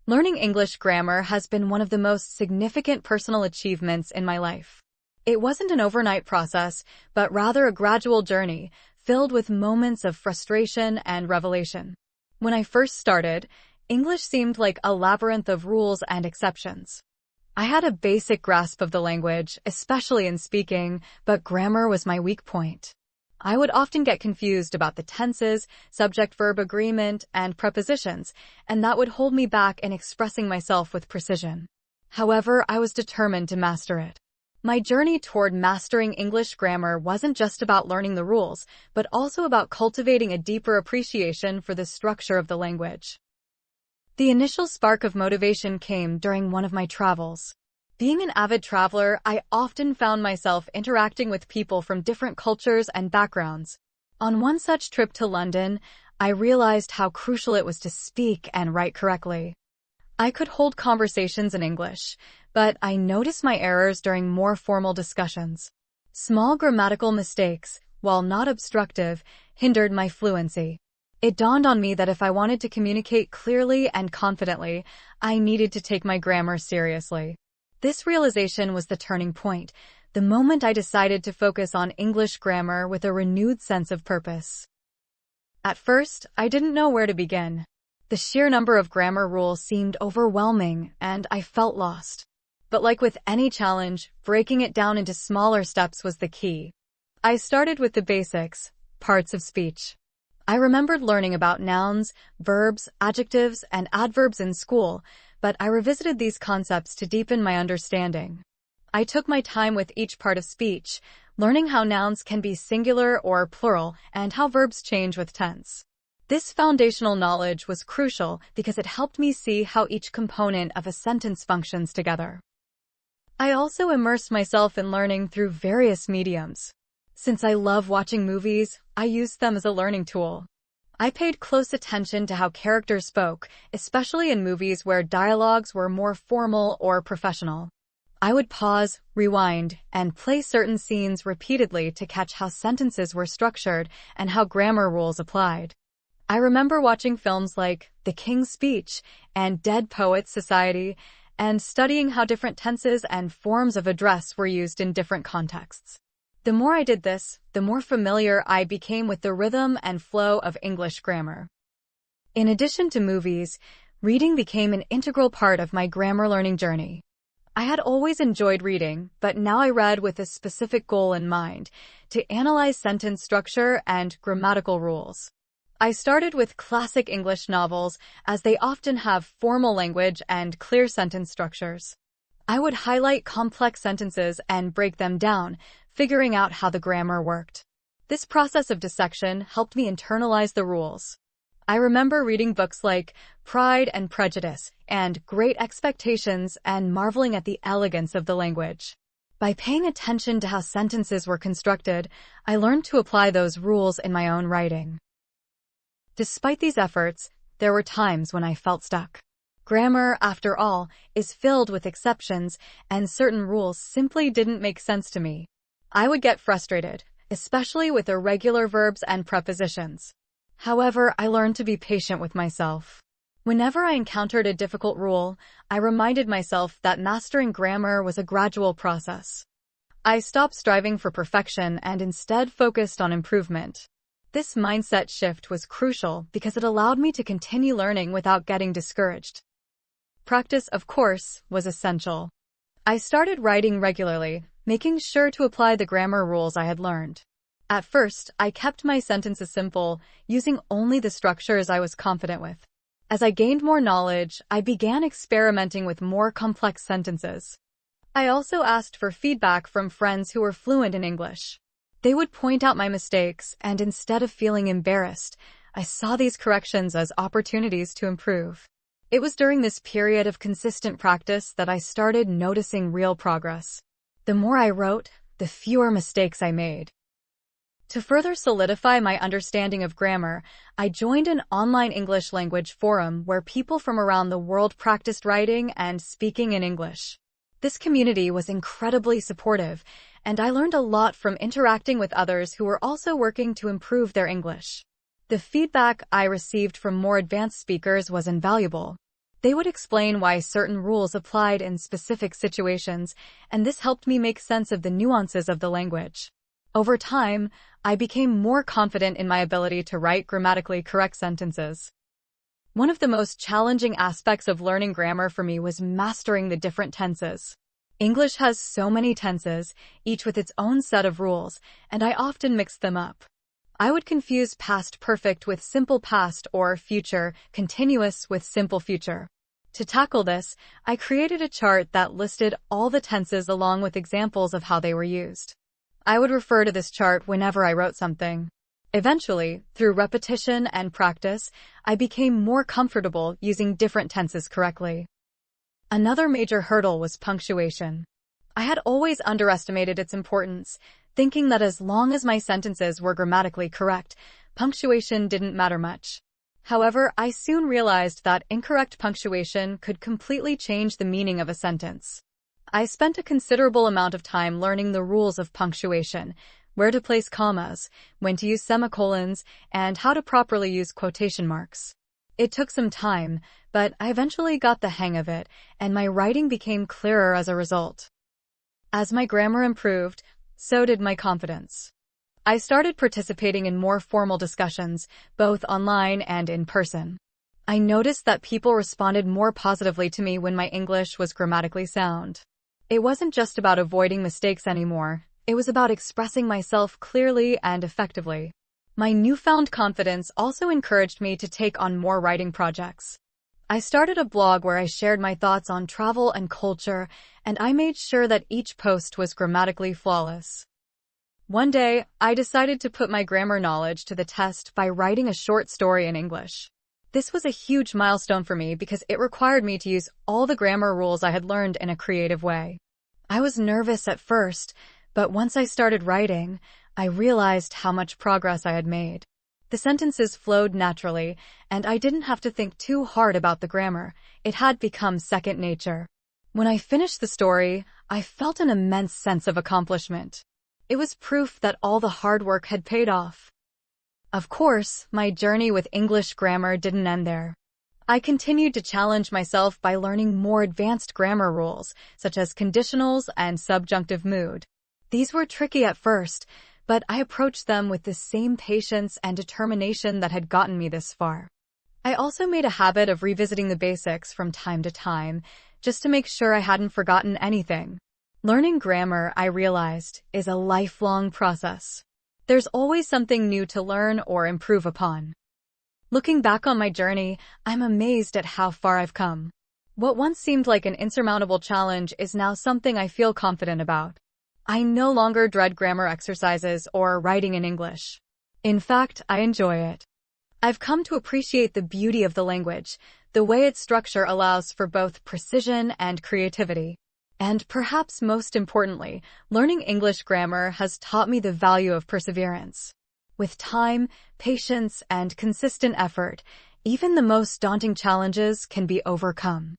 Learning English grammar has been one of the most significant personal achievements in my life. It wasn't an overnight process, but rather a gradual journey filled with moments of frustration and revelation. When I first started, English seemed like a labyrinth of rules and exceptions. I had a basic grasp of the language, especially in speaking, but grammar was my weak point. I would often get confused about the tenses, subject-verb agreement, and prepositions, and that would hold me back in expressing myself with precision. However, I was determined to master it. My journey toward mastering English grammar wasn't just about learning the rules, but also about cultivating a deeper appreciation for the structure of the language. The initial spark of motivation came during one of my travels. Being an avid traveler, I often found myself interacting with people from different cultures and backgrounds. On one such trip to London, I realized how crucial it was to speak and write correctly. I could hold conversations in English, but I noticed my errors during more formal discussions. Small grammatical mistakes, while not obstructive, hindered my fluency. It dawned on me that if I wanted to communicate clearly and confidently, I needed to take my grammar seriously. This realization was the turning point, the moment I decided to focus on English grammar with a renewed sense of purpose. At first, I didn't know where to begin. The sheer number of grammar rules seemed overwhelming, and I felt lost. But like with any challenge, breaking it down into smaller steps was the key. I started with the basics, parts of speech. I remembered learning about nouns, verbs, adjectives, and adverbs in school, but I revisited these concepts to deepen my understanding. I took my time with each part of speech, learning how nouns can be singular or plural and how verbs change with tense. This foundational knowledge was crucial because it helped me see how each component of a sentence functions together. I also immersed myself in learning through various mediums. Since I love watching movies, I used them as a learning tool. I paid close attention to how characters spoke, especially in movies where dialogues were more formal or professional. I would pause, rewind, and play certain scenes repeatedly to catch how sentences were structured and how grammar rules applied. I remember watching films like The King's Speech and Dead Poets Society and studying how different tenses and forms of address were used in different contexts. The more I did this, the more familiar I became with the rhythm and flow of English grammar. In addition to movies, reading became an integral part of my grammar learning journey. I had always enjoyed reading, but now I read with a specific goal in mind, to analyze sentence structure and grammatical rules. I started with classic English novels, as they often have formal language and clear sentence structures. I would highlight complex sentences and break them down, figuring out how the grammar worked. This process of dissection helped me internalize the rules. I remember reading books like Pride and Prejudice and Great Expectations and marveling at the elegance of the language. By paying attention to how sentences were constructed, I learned to apply those rules in my own writing. Despite these efforts, there were times when I felt stuck. Grammar, after all, is filled with exceptions, and certain rules simply didn't make sense to me. I would get frustrated, especially with irregular verbs and prepositions. However, I learned to be patient with myself. Whenever I encountered a difficult rule, I reminded myself that mastering grammar was a gradual process. I stopped striving for perfection and instead focused on improvement. This mindset shift was crucial because it allowed me to continue learning without getting discouraged. Practice, of course, was essential. I started writing regularly, making sure to apply the grammar rules I had learned. At first, I kept my sentences simple, using only the structures I was confident with. As I gained more knowledge, I began experimenting with more complex sentences. I also asked for feedback from friends who were fluent in English. They would point out my mistakes, and instead of feeling embarrassed, I saw these corrections as opportunities to improve. It was during this period of consistent practice that I started noticing real progress. The more I wrote, the fewer mistakes I made. To further solidify my understanding of grammar, I joined an online English language forum where people from around the world practiced writing and speaking in English. This community was incredibly supportive, and I learned a lot from interacting with others who were also working to improve their English. The feedback I received from more advanced speakers was invaluable. They would explain why certain rules applied in specific situations, and this helped me make sense of the nuances of the language. Over time, I became more confident in my ability to write grammatically correct sentences. One of the most challenging aspects of learning grammar for me was mastering the different tenses. English has so many tenses, each with its own set of rules, and I often mixed them up. I would confuse past perfect with simple past or future continuous with simple future. To tackle this, I created a chart that listed all the tenses along with examples of how they were used. I would refer to this chart whenever I wrote something. Eventually, through repetition and practice, I became more comfortable using different tenses correctly. Another major hurdle was punctuation. I had always underestimated its importance, thinking that as long as my sentences were grammatically correct, punctuation didn't matter much. However, I soon realized that incorrect punctuation could completely change the meaning of a sentence. I spent a considerable amount of time learning the rules of punctuation, where to place commas, when to use semicolons, and how to properly use quotation marks. It took some time, but I eventually got the hang of it, and my writing became clearer as a result. As my grammar improved, so did my confidence. I started participating in more formal discussions, both online and in person. I noticed that people responded more positively to me when my English was grammatically sound. It wasn't just about avoiding mistakes anymore, it was about expressing myself clearly and effectively. My newfound confidence also encouraged me to take on more writing projects. I started a blog where I shared my thoughts on travel and culture, and I made sure that each post was grammatically flawless. One day, I decided to put my grammar knowledge to the test by writing a short story in English. This was a huge milestone for me because it required me to use all the grammar rules I had learned in a creative way. I was nervous at first, but once I started writing, I realized how much progress I had made. The sentences flowed naturally, and I didn't have to think too hard about the grammar. It had become second nature. When I finished the story, I felt an immense sense of accomplishment. It was proof that all the hard work had paid off. Of course, my journey with English grammar didn't end there. I continued to challenge myself by learning more advanced grammar rules, such as conditionals and subjunctive mood. These were tricky at first, but I approached them with the same patience and determination that had gotten me this far. I also made a habit of revisiting the basics from time to time, just to make sure I hadn't forgotten anything. Learning grammar, I realized, is a lifelong process. There's always something new to learn or improve upon. Looking back on my journey, I'm amazed at how far I've come. What once seemed like an insurmountable challenge is now something I feel confident about. I no longer dread grammar exercises or writing in English. In fact, I enjoy it. I've come to appreciate the beauty of the language, the way its structure allows for both precision and creativity. And perhaps most importantly, learning English grammar has taught me the value of perseverance. With time, patience, and consistent effort, even the most daunting challenges can be overcome.